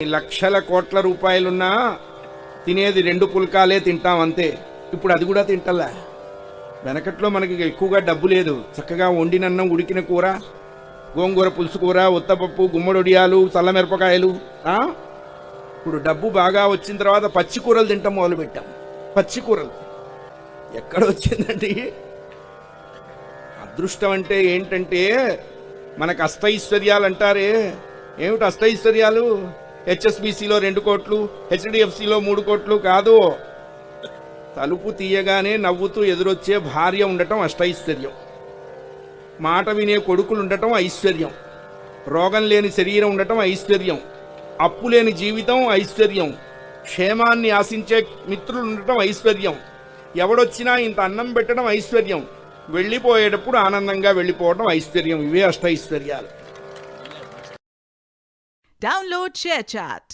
లక్షల కోట్ల రూపాయలున్నా తినేది 2 పుల్కాలే తింటాం అంతే. ఇప్పుడు అది కూడా తింటలా. వెనకట్లో మనకి ఎక్కువగా డబ్బు లేదు. చక్కగా వండినన్నం, ఉడికిన కూర, గోంగూర పులుసు కూర, ఉత్తపప్పు, గుమ్మడొడియాలు, చల్లమిరపకాయలు. ఇప్పుడు డబ్బు బాగా వచ్చిన తర్వాత పచ్చి కూరలు తింటాం మొదలుపెట్టాం. పచ్చి కూరలు ఎక్కడొచ్చిందండి? అదృష్టం అంటే ఏంటంటే మనకు అష్టైశ్వర్యాలు అంటారే, ఏమిటి అష్టైశ్వర్యాలు? హెచ్ఎస్బిసిలో 2 కోట్లు, హెచ్డిఎఫ్సిలో 3 కోట్లు కాదు. తలుపు తీయగానే నవ్వుతూ ఎదురొచ్చే భార్య ఉండటం అష్టైశ్వర్యం. మాట వినే కొడుకులు ఉండటం ఐశ్వర్యం. రోగం లేని శరీరం ఉండటం ఐశ్వర్యం. అప్పు లేని జీవితం ఐశ్వర్యం. క్షేమాన్ని ఆశించే మిత్రులు ఉండటం ఐశ్వర్యం. ఎవడొచ్చినా ఇంత అన్నం పెట్టడం ఐశ్వర్యం. వెళ్ళిపోయేటప్పుడు ఆనందంగా వెళ్ళిపోవడం ఐశ్వర్యం. ఇవే అష్టైశ్వర్యాలు. Download ShareChat.